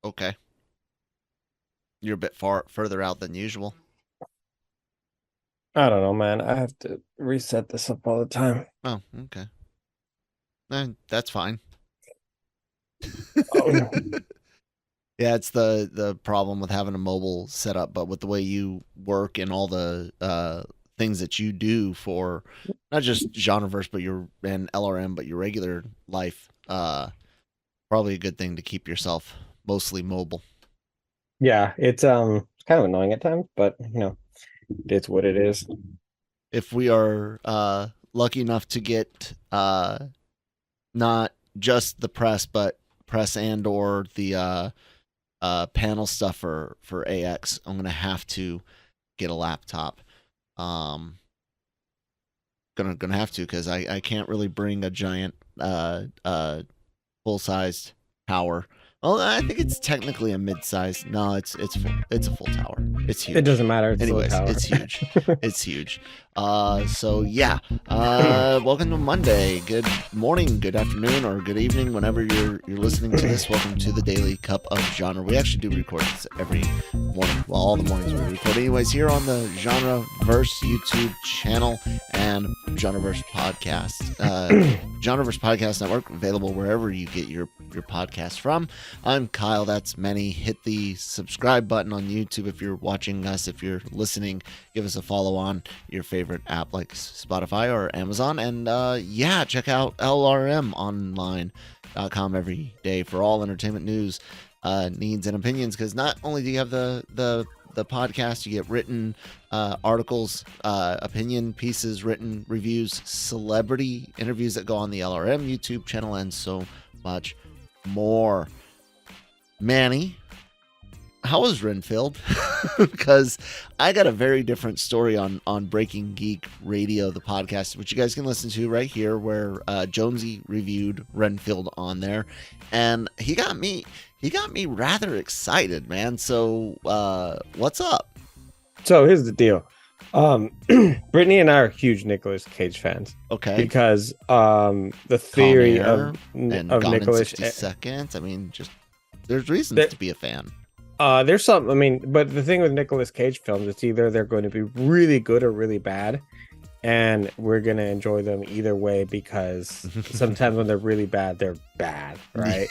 Okay. You're a bit further out than usual. I don't know, man. I have to reset this up all the time. Oh, okay. That's fine. Oh, yeah. Yeah, it's the problem with having a mobile setup, but with the way you work and all the things that you do for not just genreverse, but your and LRM, but your regular life, probably a good thing to keep yourself mostly mobile. Yeah, it's kind of annoying at times, but it's what it is. If we are lucky enough to get not just the press, but press and or the panel stuff for AX, I'm gonna have to get a laptop. Um, gonna have to because I can't really bring a giant full sized tower. Well, I think it's technically a mid size. No, it's a full tower. It's It huge. doesn't matter. It's still a Anyways, tower. it's huge. It's huge. So yeah. Welcome to Monday. Good morning, good afternoon, or good evening, whenever you're listening to this. Welcome to the Daily Cup of Genre. We actually do record this every morning. Well, all the mornings we record. Anyways, here on the Genreverse YouTube channel and Genreverse podcast, Genreverse Podcast Network, available wherever you get your podcast from. I'm Kyle. That's Manny. Hit the subscribe button on YouTube if you're watching us. If you're listening, give us a follow on your favorite app like Spotify or Amazon. And yeah, check out lrmonline.com every day for all entertainment news, needs, and opinions. Because not only do you have the podcast, you get written articles, opinion pieces, written reviews, celebrity interviews that go on the LRM YouTube channel, and so much more. Manny, how was Renfield? Because I got a very different story on Breaking Geek Radio, the podcast, which you guys can listen to right here, where Jonesy reviewed Renfield on there, and he got me rather excited, man. So what's up? So here's the deal. Brittany and I are huge Nicolas Cage fans. Okay. Because the Con theory Air and of Gone in Nicolas 60 Seconds. I mean, just there's reasons to be a fan. There's some, I mean, but the thing with Nicolas Cage films, it's either they're going to be really good or really bad, and we're going to enjoy them either way, because sometimes when they're really bad, they're bad, right?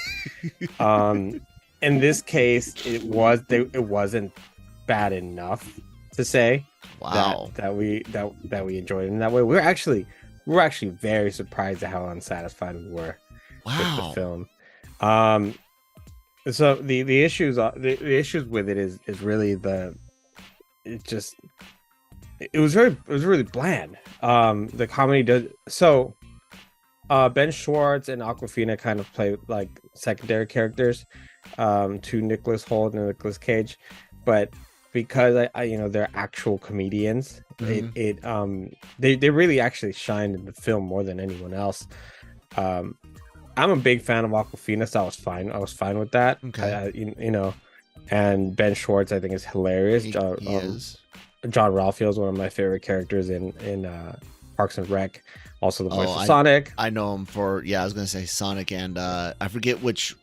In this case, it wasn't bad enough to say Wow. that we enjoyed it in that way. We're actually very surprised at how unsatisfied we were with the film. So the issues with it is really it was really bland. The comedy does so. Ben Schwartz and Aquafina kind of play like secondary characters to Nicholas Hoult and Nicolas Cage, but because they're actual comedians, they really actually shined in the film more than anyone else. I'm a big fan of Aquafina, so I was fine with that. Okay. And Ben Schwartz I think is hilarious. He is. John Ralphio is one of my favorite characters in Parks and Rec. Also the voice of I, Sonic. I know him for I was gonna say Sonic, and I forget which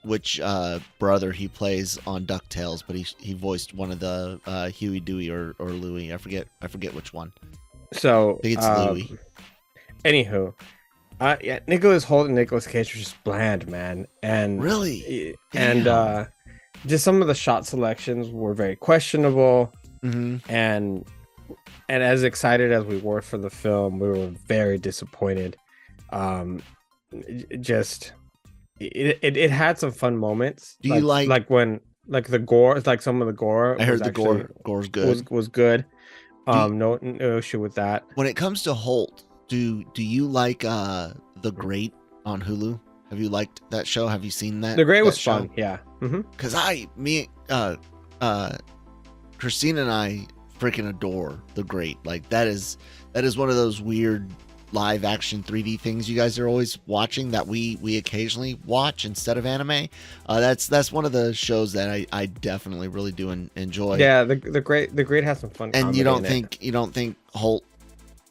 brother he plays on DuckTales, but he voiced one of the Huey, Dewey, or Louie. I forget which one. So I think it's Louie. Anywho, yeah, Nicholas Hoult and Nicolas Cage were just bland, man, and Really, and just some of the shot selections were very questionable. And as excited as we were for the film, we were very disappointed. It had some fun moments. Do you like when the gore? Like some of the gore. I heard the gore's good. Was good. No issue with that. When it comes to Holt, do you like The Great on Hulu? Have you liked that show? Have you seen that? The Great was show? fun. Yeah. Because Christina and I freaking adore The Great. Like that is one of those weird live action 3D things you guys are always watching that we occasionally watch instead of anime. That's one of the shows that I definitely really do enjoy. Yeah, the Great has some fun. And you don't think Holt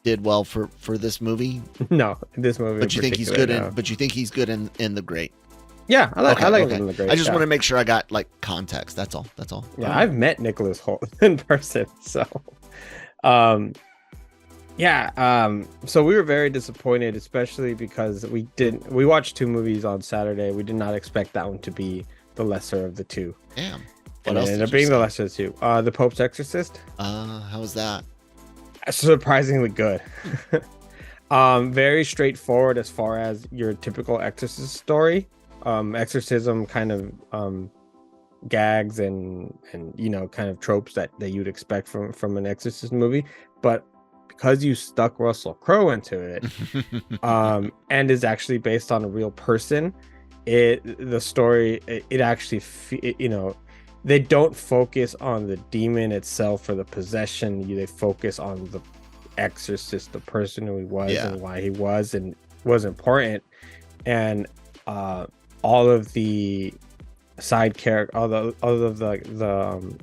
did well for this movie? No, this movie. But you think he's good in The Great? Yeah, I like Okay. him in the Great. I just yeah. want to make sure I got like context. That's all. That's all. Yeah, I've met Nicholas Holt in person, so um so we were very disappointed, especially because we watched two movies on Saturday. We did not expect that one to be the lesser of the two. Damn. What And else it did ended up you being the see? lesser of the two. The Pope's Exorcist. How was that? Surprisingly good. Very straightforward as far as your typical exorcist story. Exorcism kind of gags and kind of tropes that you'd expect from an exorcist movie, but because you stuck Russell Crowe into it, and is actually based on a real person, the story it actually they don't focus on the demon itself or the possession. They focus on the exorcist, the person who he was and why he was and was important, and all of the side character, all of the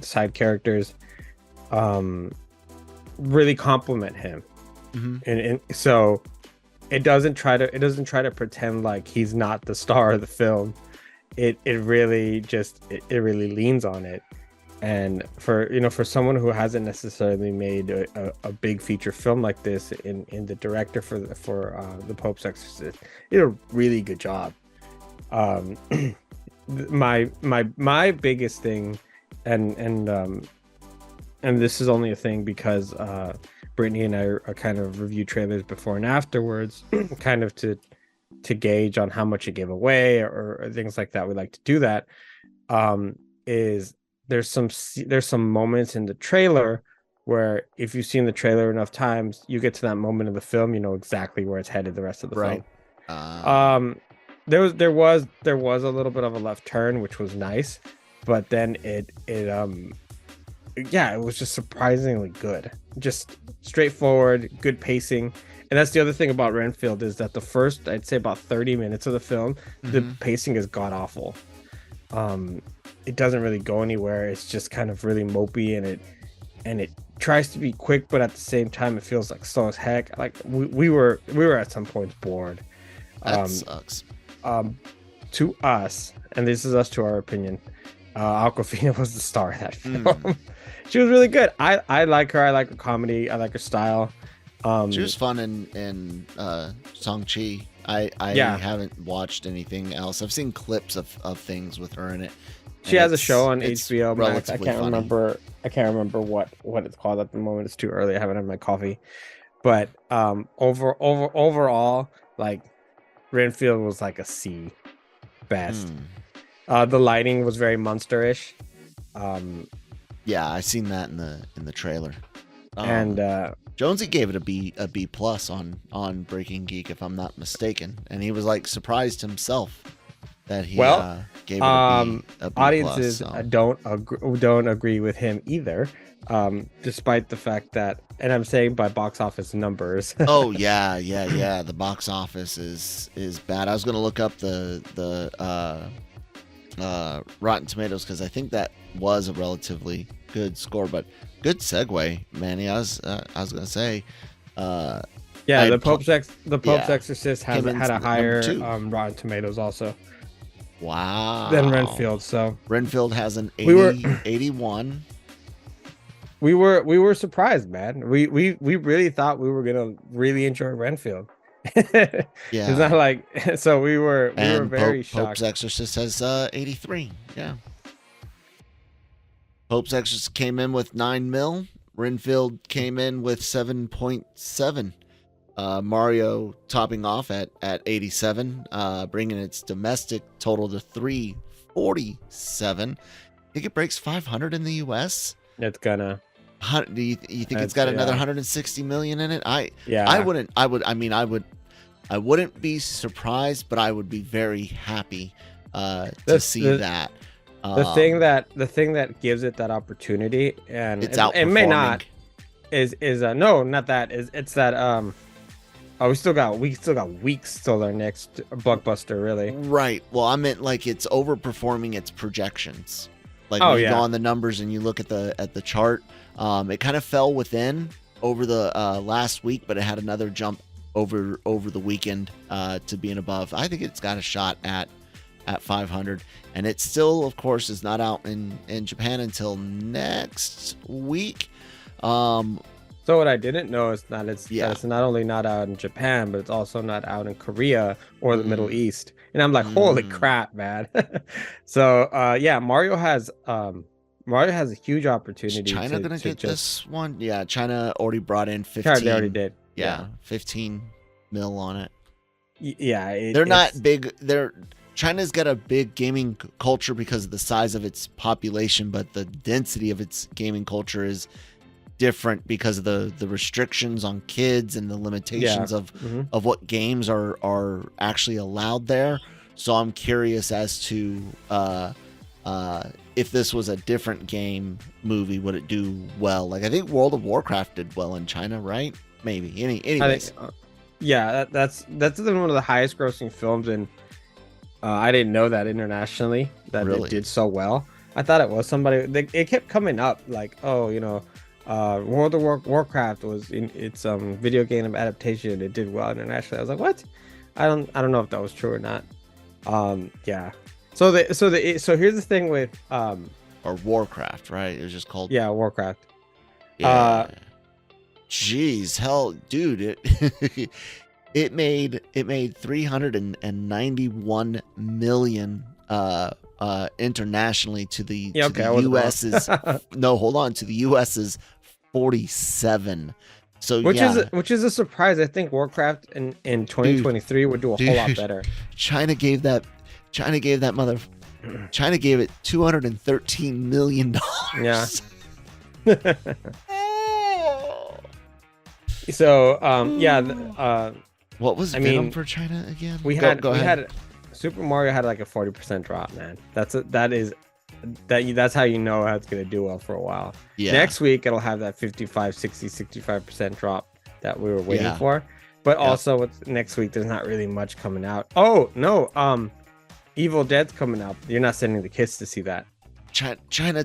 side characters really compliment him. And so it doesn't try to pretend like he's not the star of the film. It really leans on it. And for someone who hasn't necessarily made a big feature film like this, in the director for the Pope's Exorcist did a really good job. My biggest thing, and this is only a thing because Brittany and I are kind of review trailers before and afterwards, kind of to gauge on how much it gave away or things like that. We like to do that. Is there's some moments in the trailer where if you've seen the trailer enough times, you get to that moment of the film, you know exactly where it's headed the rest of the film. There was a little bit of a left turn, which was nice, but then it was just surprisingly good, just straightforward, good pacing. And that's the other thing about Renfield, is that the first, I'd say about 30 minutes of the film, the pacing is god awful. It doesn't really go anywhere. It's just kind of really mopey, and it tries to be quick, but at the same time it feels like slow as heck. Like we were at some points bored. That sucks. To us, and this is us to our opinion, Awkwafina was the star of that film. She was really good. I like her. I like her comedy. I like her style. She was fun in Shang-Chi. I haven't watched anything else. I've seen clips of things with her in it. She has a show on HBO Max. I can't funny. remember what it's called at the moment. It's too early. I haven't had my coffee. But overall, like, Renfield was like a C best. The lighting was very Munster-ish. Yeah, I seen that in the trailer. And Jonesy gave it a B plus on Breaking Geek, if I'm not mistaken, and he was like surprised himself that he gave it a B audiences plus, so. don't agree with him either, despite the fact that, and I'm saying by box office numbers. Oh yeah, the box office is bad. I was gonna look up the Rotten Tomatoes, because I think that was a relatively good score, but good segue, Manny. I was gonna say, the Pope's Exorcist had a higher Rotten Tomatoes also. Wow. Than Renfield. So Renfield has an 81. We were surprised, man. We really thought we were gonna really enjoy Renfield. Yeah, it's not like, so we were very shocked. Pope's Exorcist has 83. Yeah. Pope's Exorcist came in with 9 mil. Renfield came in with 7.7. Mario topping off at 87, bringing its domestic total to 347. Think it breaks 500 in the U.S. It's gonna. Do you think it's got another 160 million in it? I wouldn't be surprised, but I would be very happy to see that. The thing that gives it that opportunity, and it's outperforming. It may not, is no, not that, it's that we still got weeks till our next blockbuster, really. Right. Well, I meant like it's overperforming its projections. Like when you go on the numbers and you look at the chart, it kind of fell within over the last week, but it had another jump over the weekend to being above. I think it's got a shot at 500, and it still, of course, is not out in Japan until next week. So what I didn't know is that it's not only not out in Japan, but it's also not out in Korea or the Middle East. And I'm like, holy crap, man. So yeah, Mario has a huge opportunity. Is China gonna get this one? Yeah, China already brought in 15. They already did. Yeah, 15 mil on it. Yeah, they're not big. China's got a big gaming culture because of the size of its population, but the density of its gaming culture is different because of the restrictions on kids and the limitations of what games are actually allowed there. So I'm curious as to if this was a different game movie, would it do well? Like, I think World of Warcraft did well in China, right? Maybe. Anyways. Yeah, that's one of the highest grossing films, and I didn't know that internationally that it did so well. I thought it was somebody. It kept coming up like, oh, World of Warcraft was in its video game adaptation. It did well internationally. I was like, what? I don't know if that was true or not. Yeah. So here's the thing with or Warcraft, right? It was just called Warcraft. Yeah. Jeez, hell, dude, it made 391 million internationally to the US's no, hold on, to the US's 47. So which is a surprise. I think Warcraft in 2023 would do a whole lot better. China gave it $213 million. Yeah. So what was Venom for China again? We had Super Mario had like a 40% drop, man. That's how you know how it's gonna do well for a while. Yeah. Next week it'll have that 65% drop that we were waiting for. But also next week there's not really much coming out. Oh no, Evil Dead's coming out. You're not sending the kids to see that. China,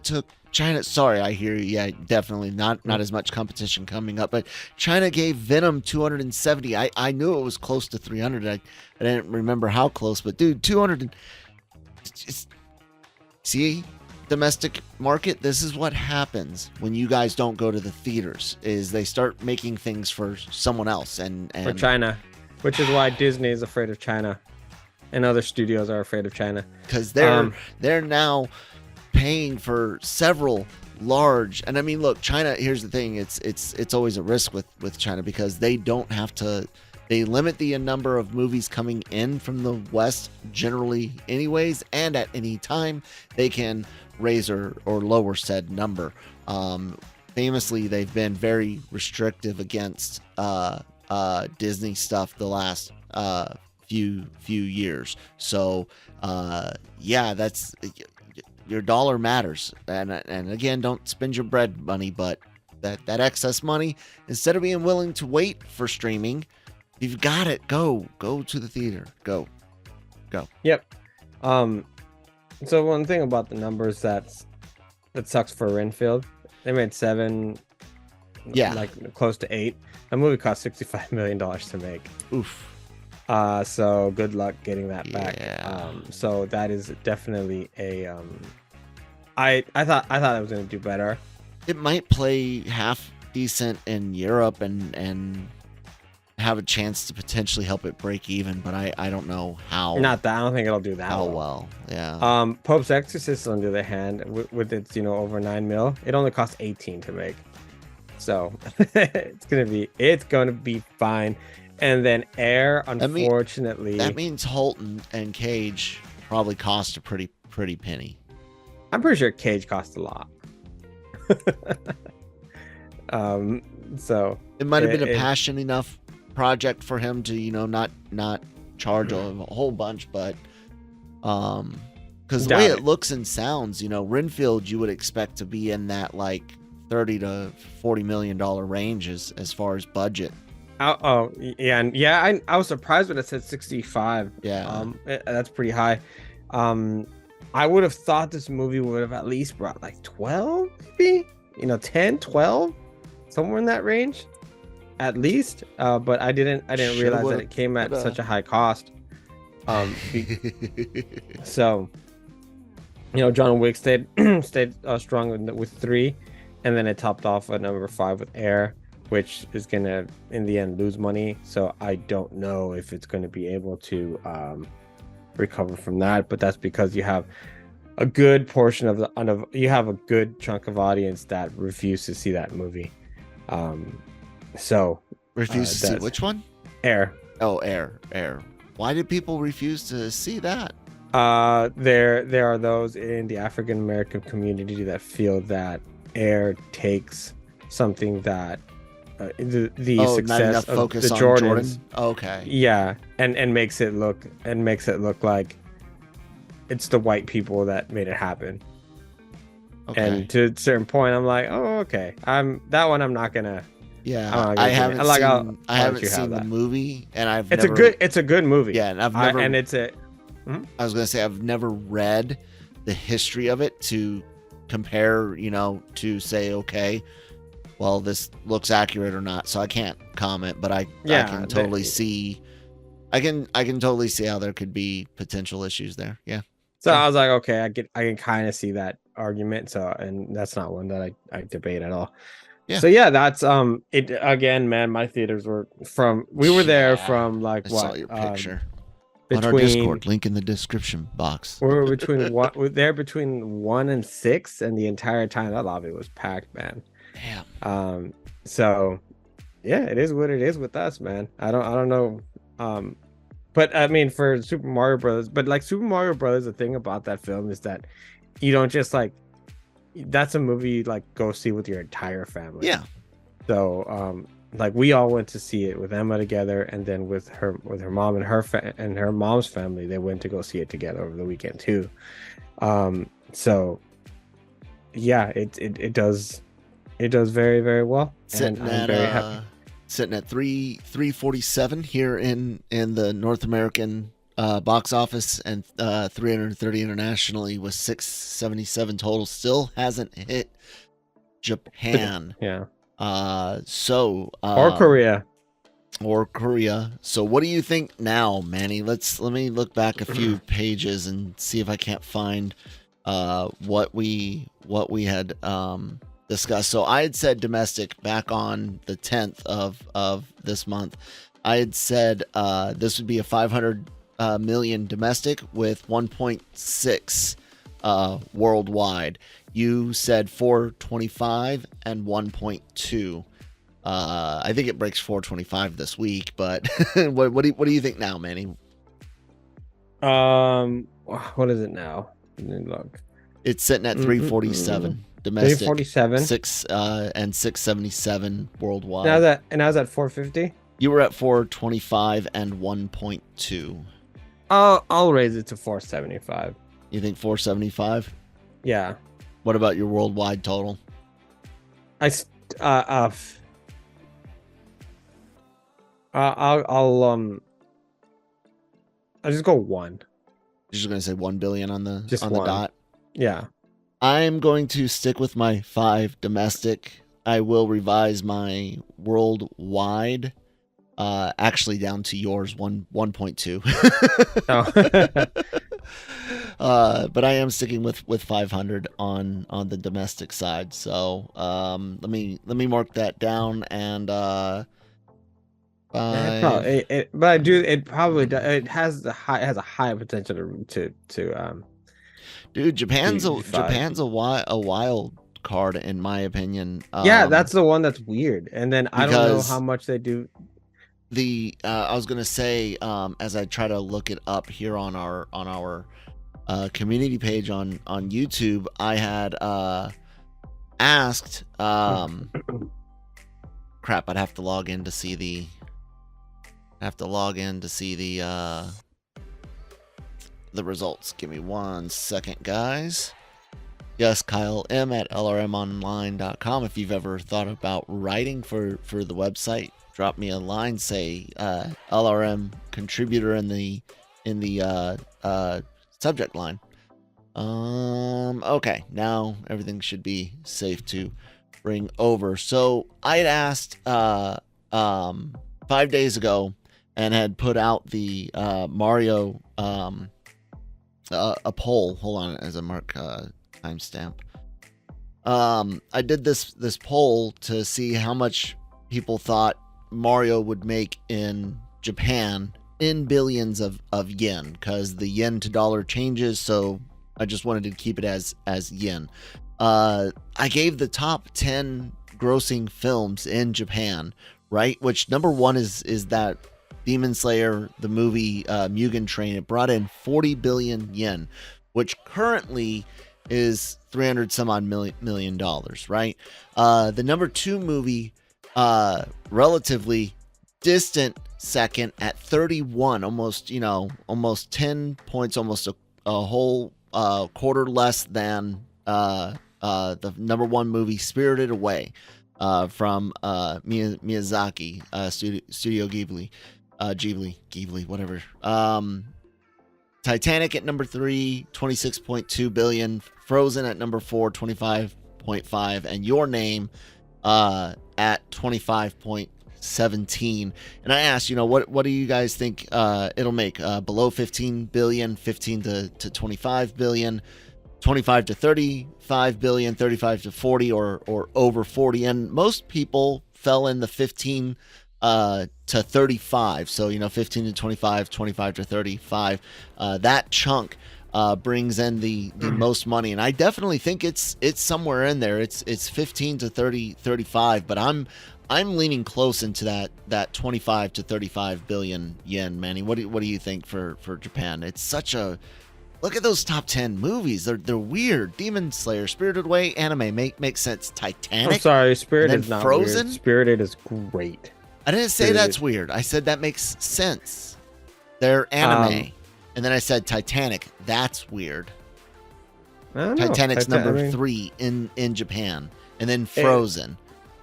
sorry, I hear you. Yeah, definitely not as much competition coming up, but China gave Venom 270. I knew it was close to 300. I didn't remember how close, but dude, 200. See, domestic market, this is what happens when you guys don't go to the theaters, is they start making things for someone else and for China, which is why Disney is afraid of China and other studios are afraid of China, because they're now paying for several large, and I mean, look, China, here's the thing, it's always a risk with China, because they don't have to, they limit the number of movies coming in from the West generally anyways, and at any time they can raise or lower said number. Famously, they've been very restrictive against Disney stuff the last few years. So that's, your dollar matters, and again, don't spend your bread money, but that excess money, instead of being willing to wait for streaming, you've got it, go to the theater, go. Yep. So one thing about the numbers that sucks for Renfield, they made 7, like close to 8. That movie cost $65 million to make. Oof. So good luck getting that back. Yeah. So that is definitely a I thought it was gonna do better. It might play half decent in Europe and have a chance to potentially help it break even, but I don't know how. Not that, I don't think it'll do that. How well. Yeah. Pope's Exorcist, on the other hand, with its over 9 mil, it only cost 18 to make. So it's gonna be fine. And then Air, unfortunately, that means Holt and Cage probably cost a pretty penny. I'm pretty sure Cage cost a lot. So it might have been a passion enough project for him to not charge a whole bunch, but because the way it looks and sounds, Renfield, you would expect to be in that like $30 to $40 million range as far as budget. Oh yeah, and yeah, I was surprised when it said 65. Yeah, that's pretty high. I would have thought this movie would have at least brought like 12, maybe 10, 12, somewhere in that range. at least. But I didn't realize that Shoulda, it came at coulda. such a high cost. So, John Wick stayed strong with 3, and then it topped off at number 5 with Air, which is gonna in the end lose money. So I don't know if it's going to be able to recover from that. But that's because you have a good portion of you have a good chunk of audience that refuse to see that movie. So Refuse to see which one? Air. Oh, Air. Why did people refuse to see that? There are those in the African American community that feel that Air takes something that the success of the Jordans, Jordan? Okay. yeah, and makes it look like it's the white people that made it happen. Okay. And to a certain point, I'm like, oh, okay. I'm not gonna. Yeah, I haven't seen. I haven't seen the movie, and It's a good movie. Yeah, and I've never. And it's a. I was gonna say I've never read the history of it to compare, to say, okay, well, this looks accurate or not. So I can't comment, but I can totally see. I can totally see how there could be potential issues there. Yeah. So I was like, okay, I can kind of see that argument. So, and that's not one that I debate at all. Yeah. So yeah, that's it again, man. My theaters were we were there from like I what? saw your picture Between, on our Discord, link in the description box. We were between 1 and 6, and the entire time that lobby was packed, man. Damn. So yeah, it is what it is with us, man. I don't know. But I mean, for Super Mario Brothers, Super Mario Brothers, the thing about that film is that you don't just that's a movie you go see with your entire family. Yeah. So we all went to see it with Emma together, and then with her mom and her mom's family, they went to go see it together over the weekend too. So yeah, it does very, very well, and I'm very happy. Sitting at 347 here in the North American box office, and 330 internationally, with 677 total. Still hasn't hit Japan. Yeah. Or Korea. So what do you think now, Manny? Let me look back a few pages and see if I can't find what we had discussed. So I had said domestic back on the 10th of this month. I had said this would be a 500 million domestic with 1.6 worldwide. You said 425 and 1.2. I think it breaks 425 this week, but what do you think now, Manny? What is it now? Let me look. It's sitting at 347 domestic, 347, 677 worldwide. Now is that 450? You were at 425 and 1.2. I'll raise it to 475. You think 475? Yeah. What about your worldwide total? I'll just go 1. You're just gonna say 1 billion on the Just the 1. dot. Yeah. I'm going to stick with my 5 domestic. I will revise my worldwide, actually down to yours, 1.2. But I am sticking with 500 on the domestic side. So let me mark that down, and it has a high potential to dude, Japan's a wild card, in my opinion. Yeah, that's the one that's weird. And then I don't know how much they do. I was gonna say, as I try to look it up here on our community page on YouTube, I had asked crap, I'd have to log in to see the results. Give me 1 second, guys. Yes, Kyle M at lrmonline.com. If you've ever thought about writing for the website, drop me a line, say LRM contributor in the subject line. Okay, now everything should be safe to bring over. So I had asked 5 days ago and had put out the Mario a poll. Hold on, as a mark timestamp. I did this poll to see how much people thought Mario would make in Japan in billions of yen, because the yen to dollar changes, so I just wanted to keep it as yen. I gave the top 10 grossing films in Japan, right? Which number one is that Demon Slayer, the movie Mugen Train. It brought in 40 billion yen, which currently is 300 some odd million dollars, right? The number two movie, relatively distant second at 31, almost 10 points, almost a whole quarter less than the number one movie, Spirited Away, from Miyazaki, Studio Ghibli, Ghibli, whatever. Titanic at number 3, 26.2 billion. Frozen at number 4, 25.5, and Your Name at 25.17. And I asked, what do you guys think it'll make? Below 15 billion, 15 to 25 billion, 25 to 35 billion, 35 to 40, or over 40. And most people fell in the 15 to 35. So, 15 to 25, 25 to 35. That chunk brings in the most money, and I definitely think it's somewhere in there. It's 15 to 30, 35, but I'm leaning close into that 25 to 35 billion yen. Manny, what do you think for Japan? It's such a look at those top 10 movies. They're weird. Demon Slayer, Spirited Away, anime makes sense. Titanic. I'm sorry, Spirited is not Frozen. Weird. Spirited is great. I didn't say that's weird. I said that makes sense. They're anime. And then I said Titanic. That's weird. Titanic's number 3 in Japan. And then Frozen.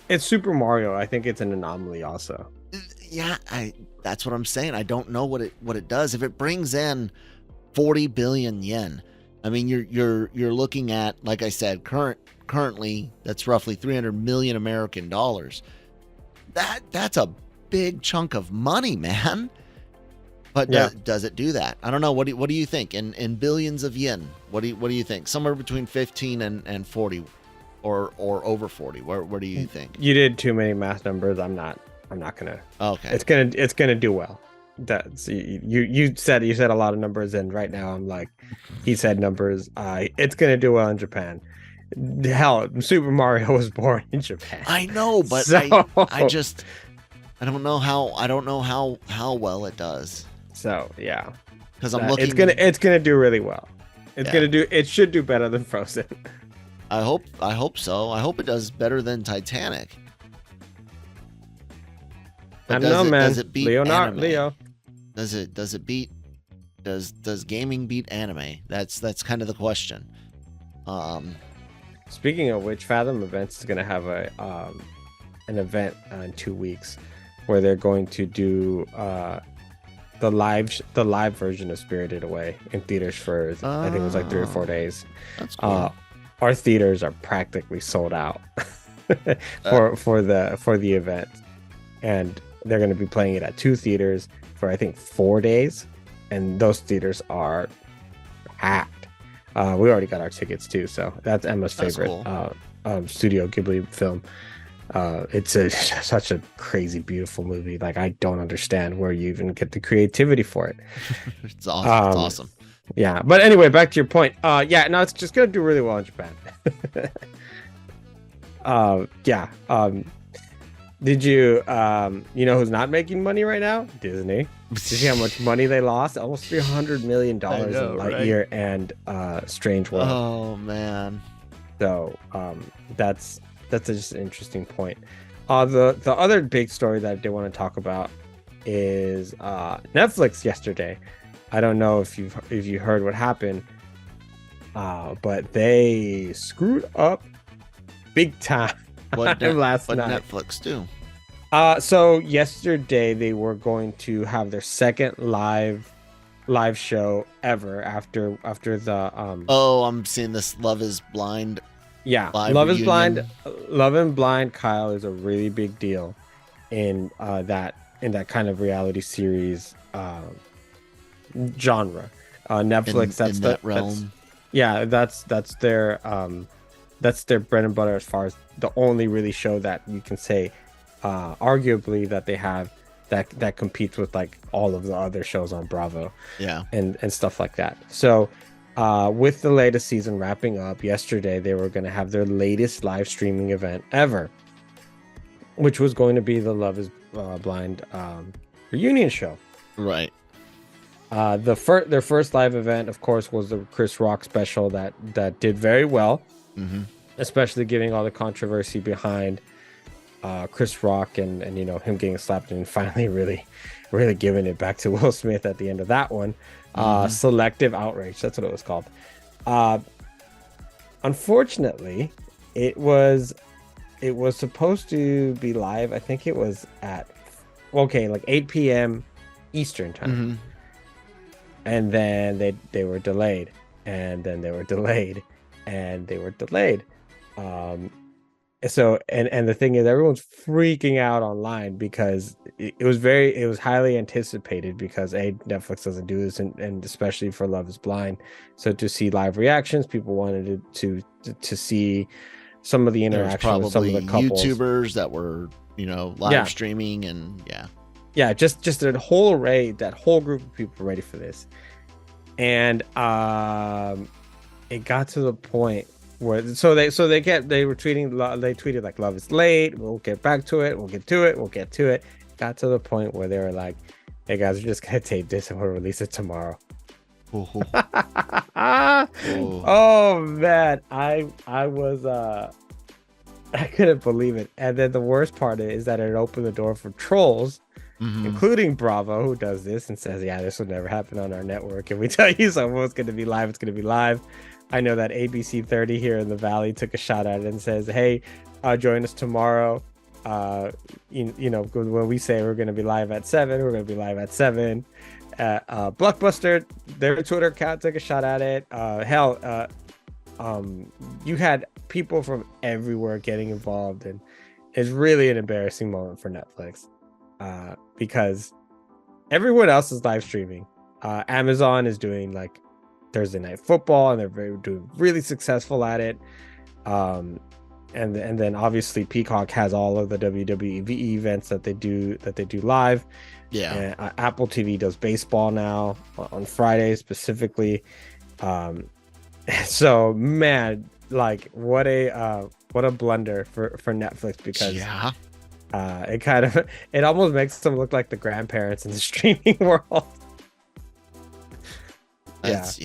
It's Super Mario. I think it's an anomaly also. Yeah, that's what I'm saying. I don't know what it does. If it brings in 40 billion yen, I mean, you're looking at, like I said, currently that's roughly 300 million American dollars. That's a big chunk of money, man. But does it do that? I don't know. What do you think? In billions of yen, what do you think? Somewhere between 15 and 40, or over 40. Where do you think? You did too many math numbers. I'm not gonna. Okay. It's gonna do well. That's you said a lot of numbers, and right now I'm like, he said numbers. It's gonna do well in Japan. Hell, Super Mario was born in Japan. I know, but I don't know how well it does. So yeah, because I'm looking. It's gonna do really well. It should do better than Frozen. I hope so. I hope it does better than Titanic. But I don't know, man. Does it beat Leonardo? anime? Leo. Does it beat? Does gaming beat anime? That's kind of the question. Speaking of which, Fathom Events is gonna have an event in 2 weeks where they're going to do the live version of Spirited Away in theaters for I think it was like 3 or 4 days. That's cool. Our theaters are practically sold out for the event, and they're going to be playing it at 2 theaters for I think 4 days, and those theaters are packed. We already got our tickets too, so that's Emma's favorite cool. Studio Ghibli film. It's such a crazy, beautiful movie. Like, I don't understand where you even get the creativity for it. It's awesome. It's awesome. Yeah, but anyway, back to your point. It's just gonna do really well in Japan. Did you who's not making money right now? Disney. Did you see how much money they lost? Almost $300 million in Lightyear and Strange World. Oh man. So that's just an interesting point. The other big story that I did want to talk about is Netflix yesterday. I don't know if you heard what happened, but they screwed up big time last night. What Netflix do? So yesterday they were going to have their second live show ever after the I'm seeing this Love is Blind. Yeah, Love is Blind. Love and Blind, Kyle, is a really big deal in that kind of reality series genre. Netflix, in that realm. That's their bread and butter, as far as the only really show that you can say arguably that they have that competes with like all of the other shows on Bravo. Yeah. And stuff like that. So with the latest season wrapping up yesterday, they were going to have their latest live streaming event ever, which was going to be the Love is Blind reunion show. Right. Their first live event, of course, was the Chris Rock special that did very well, especially giving all the controversy behind Chris Rock and him getting slapped and finally really giving it back to Will Smith at the end of that one. Selective outrage, that's what it was called. Unfortunately, it was supposed to be live. I think it was at like 8 p.m. Eastern time. And then they were delayed, and then they were delayed, and they were delayed. So the thing is, everyone's freaking out online because it was highly anticipated, because Netflix doesn't do this, and especially for Love is Blind. So to see live reactions, people wanted to see some of the interaction with some of the couples. YouTubers that were live streaming, and just a whole array, that whole group of people ready for this. And it got to the point where they tweeted like, love is late, we'll get back to it, we'll get to it. Got to the point where they were like, hey guys, we're just gonna tape this and we'll release it tomorrow. Oh man, I was I couldn't believe it. And then the worst part is that it opened the door for trolls, including Bravo, who does this and says, yeah, this will never happen on our network. If we tell you someone's going to be live, it's going to be live. I know that ABC 30 here in the Valley took a shot at it and says, hey, join us tomorrow. When we say we're going to be live at 7, we're going to be live at 7. Blockbuster, their Twitter account took a shot at it. You had people from everywhere getting involved, and it's really an embarrassing moment for Netflix, because everyone else is live streaming. Amazon is doing like Thursday Night Football, and they're doing really successful at it. And then obviously Peacock has all of the WWE events that they do live. Yeah. And, Apple TV does baseball now on Friday specifically. So man, like what a blunder for Netflix, because it almost makes them look like the grandparents in the streaming world. That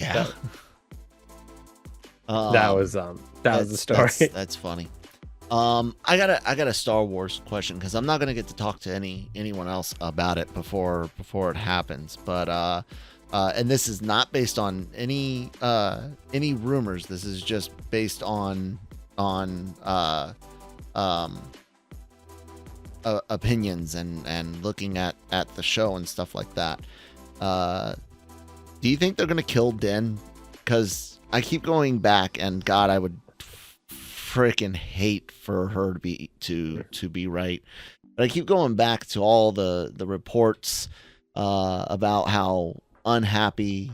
was the story. That's funny. I got a Star Wars question, because I'm not gonna get to talk to anyone else about it before it happens. But and this is not based on any rumors. This is just based on opinions and looking at the show and stuff like that. Do you think they're gonna kill Din? Because I keep going back, and God, I would freaking hate for her to be right, but I keep going back to all the reports about how unhappy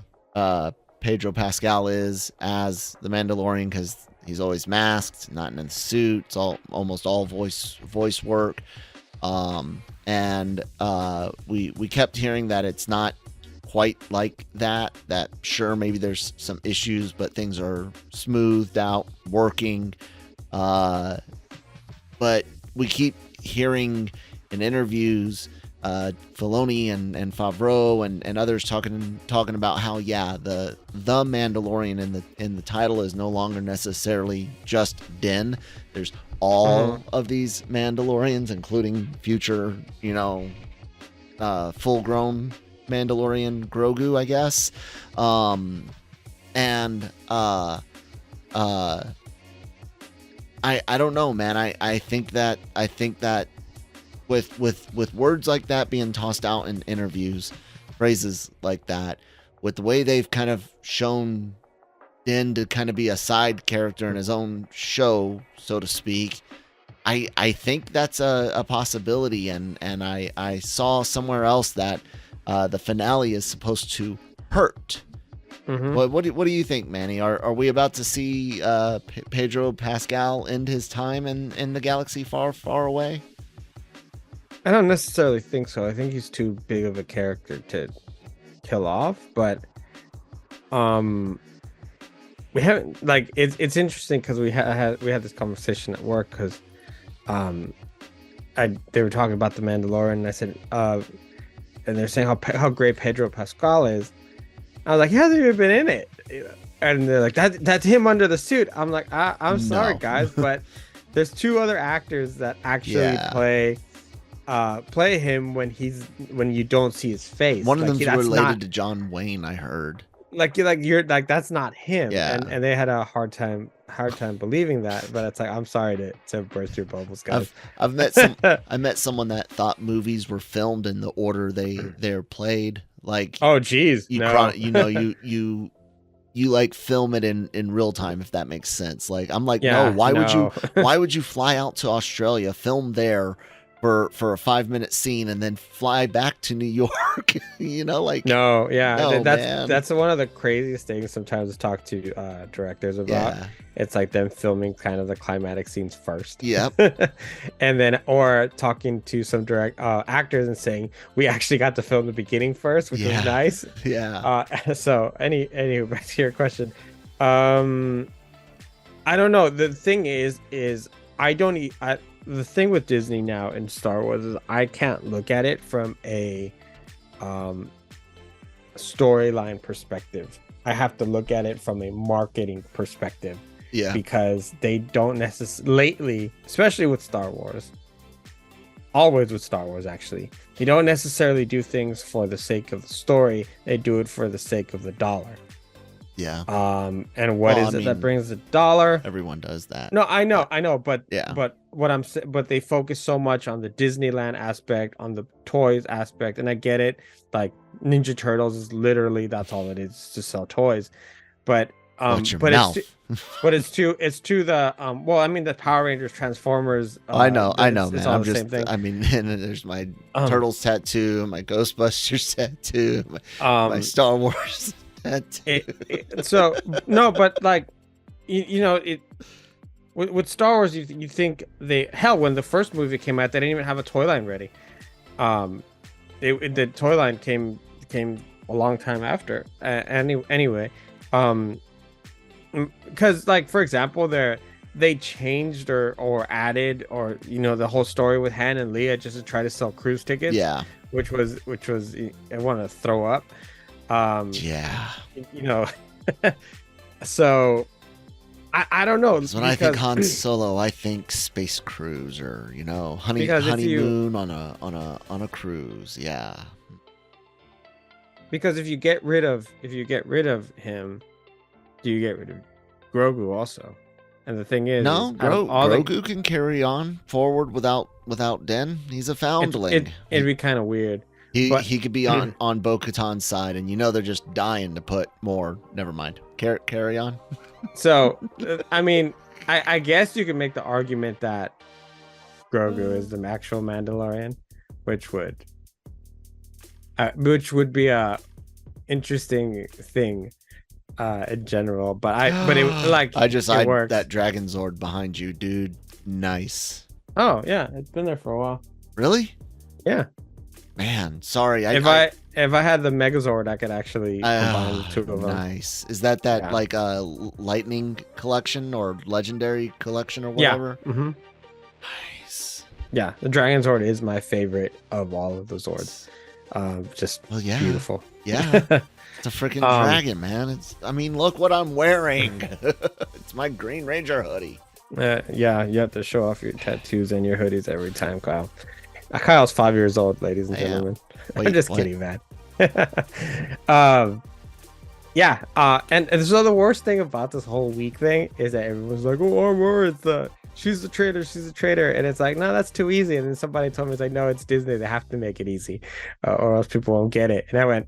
Pedro Pascal is as the Mandalorian, because he's always masked, not in a suit. It's almost all voice work, and we kept hearing that it's not quite like that sure, maybe there's some issues, but things are smoothed out, working. But we keep hearing in interviews, Filoni and Favreau and others talking about how the Mandalorian in the title is no longer necessarily just Din. There's all of these Mandalorians, including future, full-grown Mandalorian Grogu, I guess. I don't know, man. I think that with words like that being tossed out in interviews, phrases like that, with the way they've kind of shown Din to kind of be a side character in his own show, so to speak, I think that's a possibility, and I saw somewhere else that the finale is supposed to hurt. Mm-hmm. What do you think, Manny? Are we about to see Pedro Pascal end his time in the galaxy far, far away? I don't necessarily think so. I think he's too big of a character to kill off, but we haven't, like, it's interesting because we had this conversation at work because they were talking about the Mandalorian, and I said and they're saying how great Pedro Pascal is. I was like, he hasn't even been in it, and they're like, that's him under the suit. I'm like, I'm sorry, guys, but there's two other actors that actually play him when you don't see his face. One of them's related to John Wayne, I heard. You're like, that's not him. Yeah. And they had a hard time believing that, but it's like, I'm sorry to burst your bubbles, guys. I met someone that thought movies were filmed in the order they're played. Like, oh geez, you like film it in real time, if that makes sense. Like, I'm like, yeah, no, why would you fly out to Australia, film there for a 5-minute scene, and then fly back to New York? Like, no, yeah, no, that's one of the craziest things sometimes to talk to directors about. Yeah. It's like them filming kind of the climatic scenes first. Yep. And then, or talking to some actors and saying, we actually got to film the beginning first, which was nice. Yeah. So anyway, back to your question. I don't know. The thing is the thing with Disney now and Star Wars is I can't look at it from a storyline perspective. I have to look at it from a marketing perspective. Yeah. Because they don't necessarily, lately, especially with Star Wars, always with Star Wars, actually, they don't necessarily do things for the sake of the story. They do it for the sake of the dollar. Yeah. And what is it that brings the dollar? Everyone does that. No, I know, but yeah. But but they focus so much on the Disneyland aspect, on the toys aspect, and I get it. Like, Ninja Turtles is literally, that's all it is, to sell toys. But it's to the well, I mean, the Power Rangers, Transformers. I know, man. I'm just same thing. I mean, there's my Turtles tattoo, my Ghostbusters tattoo, my Star Wars tattoo. So no, but like, with Star Wars, you think when the first movie came out, they didn't even have a toy line ready. The toy line came a long time after. Anyway, because, like, for example, they changed or added, or the whole story with Han and Leia just to try to sell cruise tickets. Yeah, which was I want to throw up. Yeah, so I don't know. When I think Han Solo, I think space cruise, or honeymoon on a cruise. Yeah. Because if you get rid of him, do you get rid of Grogu also? And the thing is, no, Grogu can carry on forward without Den. He's a foundling. It'd be kind of weird. He could be on Bo-Katan's side, and they're just dying to put more. Never mind. Carry on. So, I mean, I guess you could make the argument that Grogu is the actual Mandalorian, which would be a interesting thing in general. But I just eyed that Dragon Zord behind you, dude. Nice. Oh yeah, it's been there for a while. Really? Yeah. Man, sorry. If I had the Megazord, I could actually combine the two of them. Nice. Is that like a lightning collection or legendary collection or whatever? Yeah. Mm-hmm. Nice. Yeah, the Dragon Zord is my favorite of all of the Zords. Beautiful. Yeah. It's a freaking dragon, man. Look what I'm wearing. It's my Green Ranger hoodie. Yeah, you have to show off your tattoos and your hoodies every time, Kyle. Kyle's 5 years old, ladies and gentlemen. I'm just kidding, man. And so the worst thing about this whole week thing is that everyone's like, oh, Armor, she's a traitor, and it's like, no, that's too easy. And then somebody told me, it's like, no, it's Disney, they have to make it easy, or else people won't get it. And I went,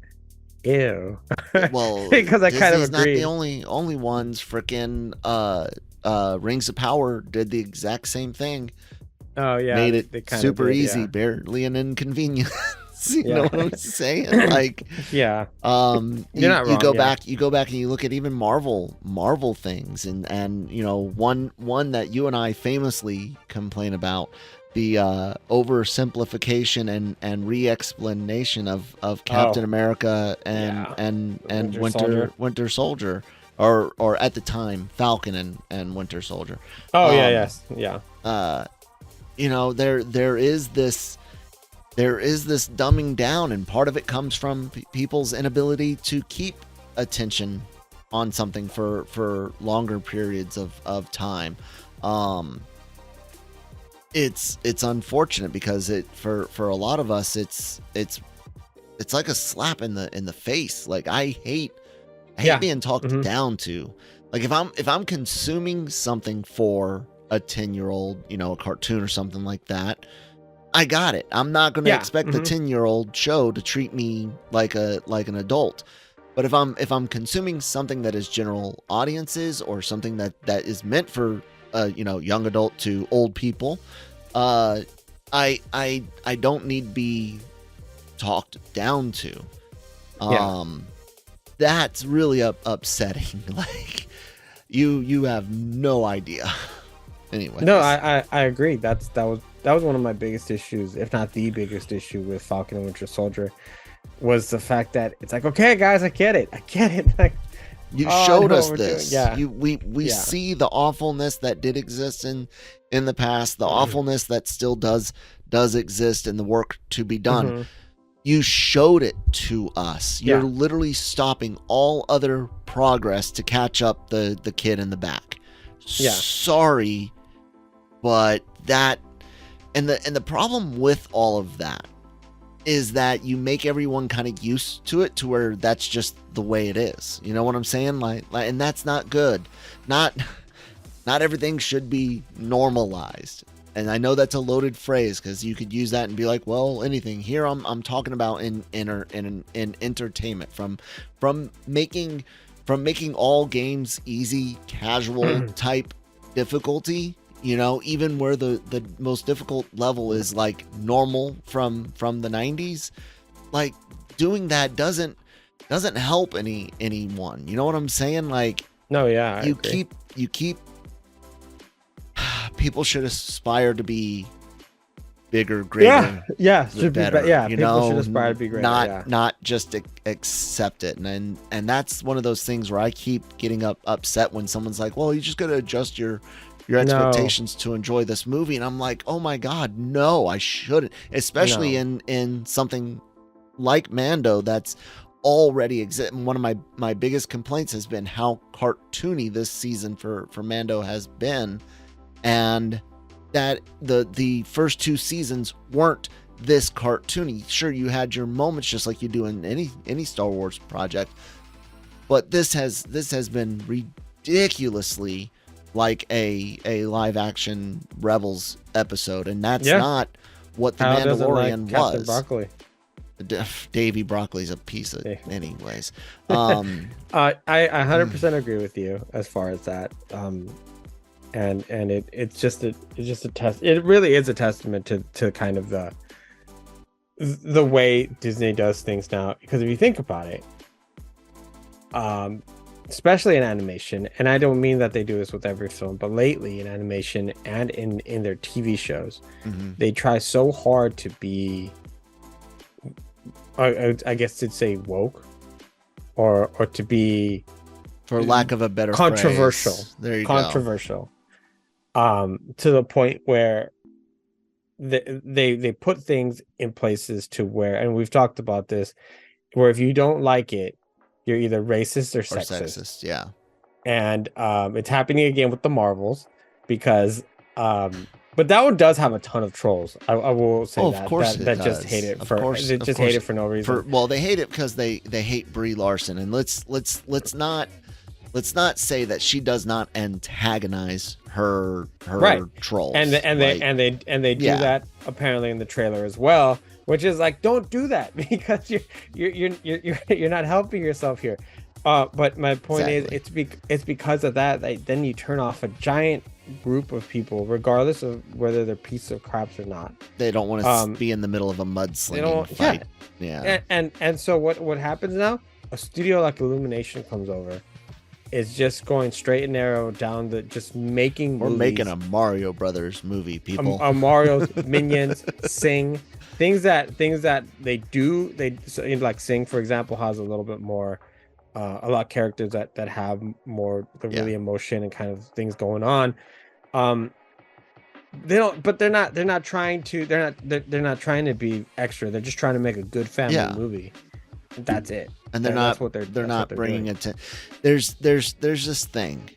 ew. Well, because I kind of agree. Not the only ones. Freaking Rings of Power did the exact same thing. Oh yeah, made it they kind of super did, easy, yeah. barely an inconvenience. You know Yeah. what I'm saying? Like, Yeah, you're you not you wrong. go Yeah. back and you look at even Marvel things, and you know, one that you and I famously complain about, the oversimplification and re-explanation of Captain Oh America yeah, and Winter Soldier. Winter Soldier, or at the time Falcon and Winter Soldier. Oh yeah, Um, yes, yeah, you know, there is this dumbing down, and part of it comes from people's inability to keep attention on something for longer periods of time. It's unfortunate because it for a lot of us it's like a slap in the face. Like, I hate yeah. being talked Hmm. down to. Like, if I'm consuming something for a 10-year-old, you know, a cartoon or something like that, I got it. I'm not going to Yeah. expect the 10-year-old show to treat me like an adult. But if I'm consuming something that is general audiences, or something that is meant for you know, young adult to old people, I don't need to be talked down to. Yeah. That's really upsetting. Like, you have no idea. Anyway. No, I agree. That was one of my biggest issues, if not the biggest issue with Falcon and Winter Soldier, was the fact that it's like, okay, guys, I get it. Like, you oh, showed I know us what we're this. doing. Yeah. We Yeah. see the awfulness that did exist in the past, the awfulness that still does exist, and the work to be done. Mhm. You showed it to us. You're Yeah. literally stopping all other progress to catch up the kid in the back. Yeah. Sorry, but that, and the problem with all of that is that you make everyone kind of used to it, to where that's just the way it is. You know what I'm saying? Like, and that's not good. Not everything should be normalized. And I know that's a loaded phrase, because you could use that and be like, well, anything. Here I'm talking about in entertainment, from making all games easy, casual type difficulty. You know, even where the most difficult level is like normal from the 90s. Like, doing that doesn't help anyone. You know what I'm saying? Like, No, yeah. I you agree. keep people should aspire to be bigger, greater, Yeah. Should be better. yeah. You People know, should aspire to be great. not Yeah. not just accept it. And that's one of those things where I keep getting upset when someone's like, well, you just got to adjust your expectations to enjoy this movie. And I'm like, oh my God, no, I shouldn't. Especially in something like Mando that's already exist. One of my biggest complaints has been how cartoony this season for Mando has been, and that the first two seasons weren't this cartoony. Sure, you had your moments, just like you do in any Star Wars project, but this has been ridiculously like a live action Rebels episode, and that's not what the How doesn't Mandalorian Captain was. Broccoli? Davy Broccoli's a piece of anyways. I 100% agree with you as far as that. And it's just a test. It really is a testament to kind of the way Disney does things now. Because if you think about it, especially in animation, and I don't mean that they do this with every film, but lately in animation and in their TV shows, they try so hard to be, I guess to say woke, or to be, for lack of a better controversial. phrase. There you controversial. To the point where they put things in places to where, and we've talked about this, where if you don't like it, you're either racist or sexist. Yeah. And it's happening again with the Marvels, because but that one does have a ton of trolls. I will say that. Of course that just hate it hate it for no reason. Well, they hate it because they hate Brie Larson, and let's not say that she does not antagonize her trolls. And they do that apparently in the trailer as well, which is like, don't do that, because you're not helping yourself here. But my point is, it's because of that then you turn off a giant group of people, regardless of whether they're pieces of craps or not. They don't want to be in the middle of a mudslinging fight. Yeah. And so what happens now? A studio like Illumination comes over. It's just going straight and narrow down the just making. We're making a Mario Brothers movie, people. A Mario's Minions, Sing, things that they do. Like Sing, for example, has a little bit more, a lot of characters that have more really emotion and kind of things going on. They don't, but they're not trying to be extra. They're just trying to make a good family movie. That's it. And they're not bringing it to. There's this thing,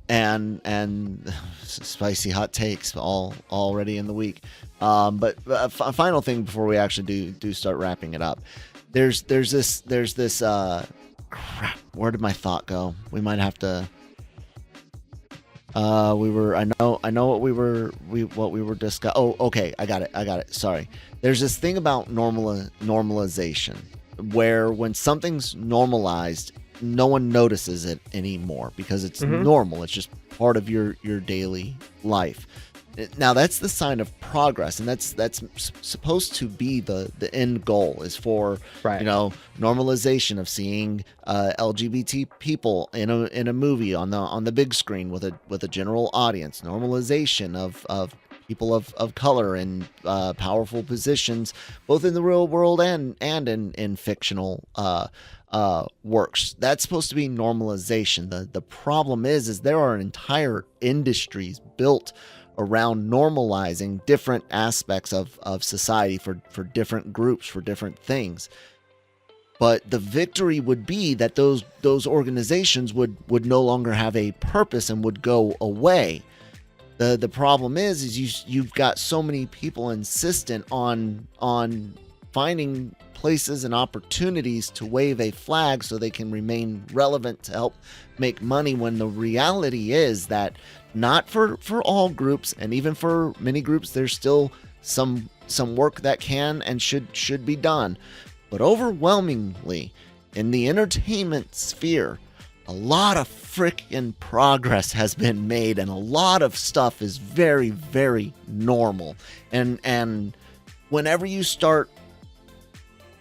and spicy hot takes already in the week. But a final thing before we actually do start wrapping it up. There's this crap. Where did my thought go? We might have to. I know what we were discussing. Oh, okay, I got it. Sorry. There's this thing about normalization, where when something's normalized, no one notices it anymore because it's normal. It's just part of your daily life. Now that's the sign of progress, and that's supposed to be the end goal, is for normalization of seeing LGBT people in a movie on the big screen with a general audience. Normalization of people of color in powerful positions, both in the real world and in fictional works. That's supposed to be normalization. The problem is there are entire industries built around normalizing different aspects of society for different groups, for different things. But the victory would be that those organizations would no longer have a purpose and would go away. The problem is you've got so many people insistent on finding places and opportunities to wave a flag so they can remain relevant to help make money, when the reality is that not for all groups, and even for many groups there's still some work that can and should be done. But overwhelmingly in the entertainment sphere, a lot of frickin' progress has been made, and a lot of stuff is very, very normal. And whenever you start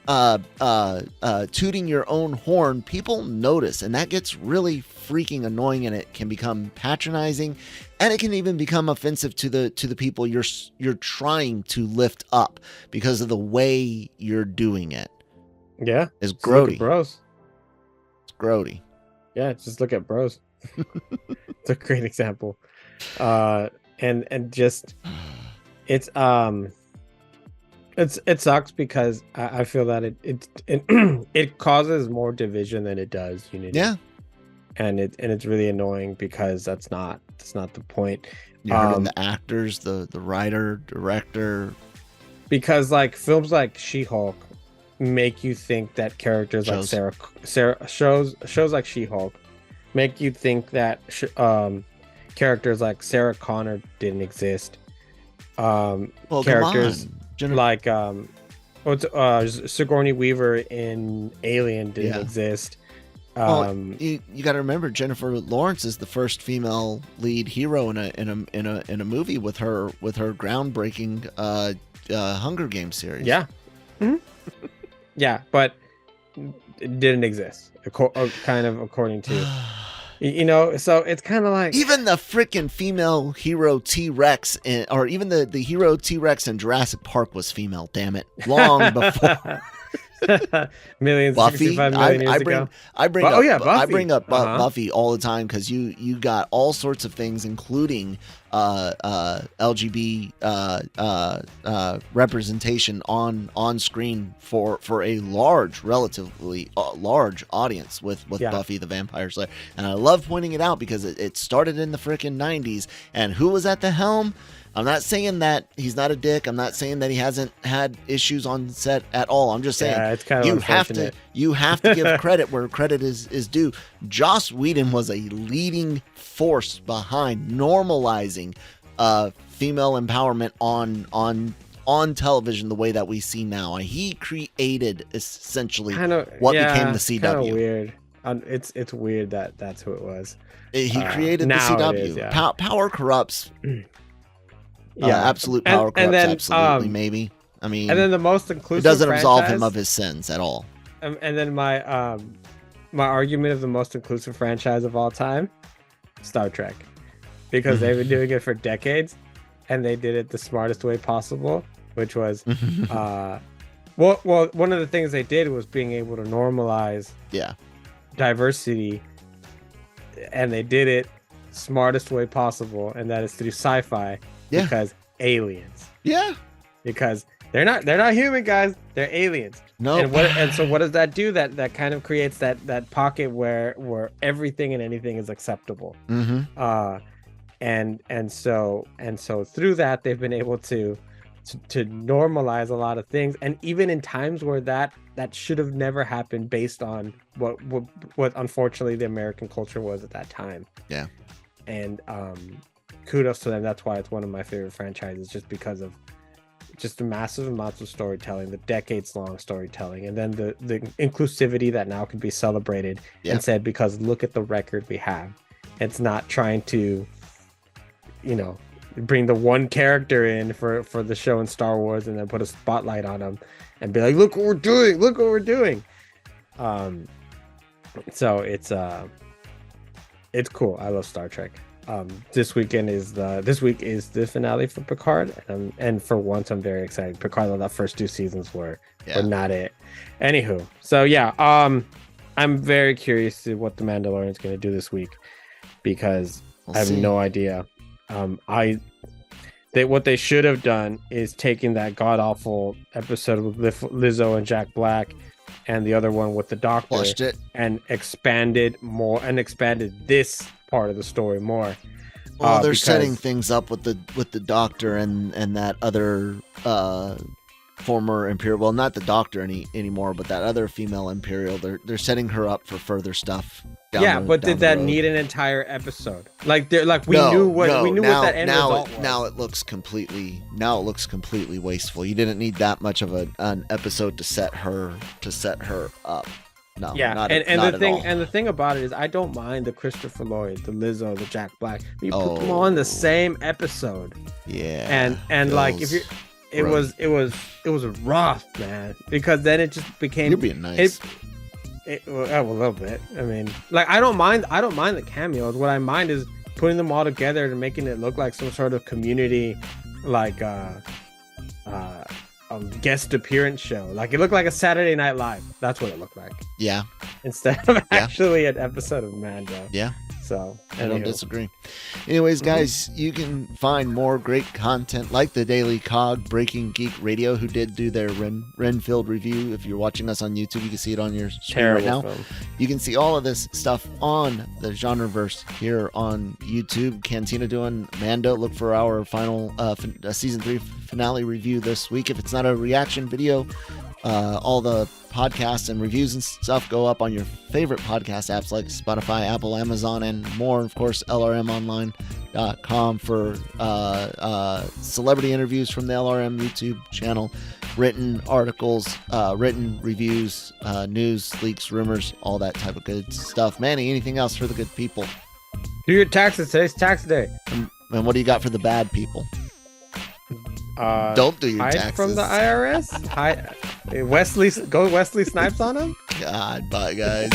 tooting your own horn, people notice, and that gets really freaking annoying, and it can become patronizing, and it can even become offensive to the people you're trying to lift up because of the way you're doing it. Yeah, it's grody, bros. It's grody. Yeah, just look at Bros. It's a great example. And just it sucks because I feel that it causes more division than it does unity. Yeah. And it's really annoying because that's not the point. You're hurting the actors, the writer, director. Because like films like She-Hulk make you think that characters like Sarah shows like She-Hulk make you think that characters like Sarah Connor didn't exist. Characters like Sigourney Weaver in Alien didn't exist. You got to remember, Jennifer Lawrence is the first female lead hero in a movie with her groundbreaking Hunger Games series. Yeah. Mm-hmm. Yeah, but it didn't exist, kind of according to, so it's kind of like... Even the freaking female hero T-Rex, or even the hero T-Rex in Jurassic Park was female, damn it. Long before... Millions, Buffy, 65 million years ago. I bring up Buffy all the time because you got all sorts of things, including LGBT representation on screen for a relatively large audience with Buffy the Vampire Slayer. And I love pointing it out because it started in the freaking 90s. And who was at the helm? I'm not saying that he's not a dick. I'm not saying that he hasn't had issues on set at all. I'm just saying it's kind of you have to give credit where credit is due. Joss Whedon was a leading force behind normalizing female empowerment on television the way that we see now. He created essentially what became the CW. Kind of weird. It's weird that that's who it was. He created the now CW. it is, yeah. Power corrupts. Yeah, absolute power corrupts. and then, absolutely, maybe. I mean, and then the most it inclusive doesn't absolve him franchise- of his sins at all. And then my argument of the most inclusive franchise of all time, Star Trek, because they've been doing it for decades, and they did it the smartest way possible, which was, well, one of the things they did was being able to normalize diversity, and they did it smartest way possible, and that is through sci-fi, because aliens. Because they're not human, guys. They're aliens. No. And so what does that do? That kind of creates that pocket where everything and anything is acceptable. And so through that, they've been able to normalize a lot of things, and even in times where that should have never happened, based on what unfortunately the American culture was at that time. And kudos to them. That's why it's one of my favorite franchises, just because of just the massive amounts of storytelling, the decades-long storytelling, and then the inclusivity that now can be celebrated and said, because look at the record we have. It's not trying to, bring the one character in for the show in Star Wars and then put a spotlight on them and be like, look what we're doing. So it's cool. I love Star Trek. This week is the finale for Picard, and for once I'm very excited. Picard, the first 2 seasons were not it. Anywho, so I'm very curious to what the Mandalorian is going to do this week, because I have no idea. What they should have done is taken that god awful episode with Lizzo and Jack Black, and the other one with the Doctor, and expanded this part of the story more. Well, they're setting things up with the Doctor and that other former Imperial. Well, not the Doctor anymore, but that other female Imperial. They're setting her up for further stuff. But did that need an entire episode? We knew what that end result was. Now it looks completely wasteful. You didn't need that much of an episthem to set her up. No, the thing about it is, I don't mind the Christopher Lloyd, the Lizzo, the Jack Black. You put them all in the same episode. And if you're, it was rough, man, because then it just became. You're being nice. A little bit. I mean, I don't mind the cameos. What I mind is putting them all together and making it look like some sort of community, guest appearance show. It looked like a Saturday Night Live. That's what it looked like. Instead of actually an episode of Mando. So I don't disagree. Anyways, guys, you can find more great content like the Daily COG, Breaking Geek Radio, who did do their Renfield review. If you're watching us on YouTube, you can see it on your screen right now. Film. You can see all of this stuff on the Genreverse here on YouTube. Cantina doing Mando. Look for our final season 3 finale review this week. If it's not a reaction video, all the podcasts and reviews and stuff go up on your favorite podcast apps like Spotify, Apple, Amazon, and more. Of course, LRMonline.com for celebrity interviews from the LRM YouTube channel, written articles, written reviews, news, leaks, rumors, all that type of good stuff. Manny, anything else for the good people? Do your taxes. Today's tax day. And what do you got for the bad people? Don't do your taxes. From the IRS. Go Wesley Snipes on him. God, bye guys.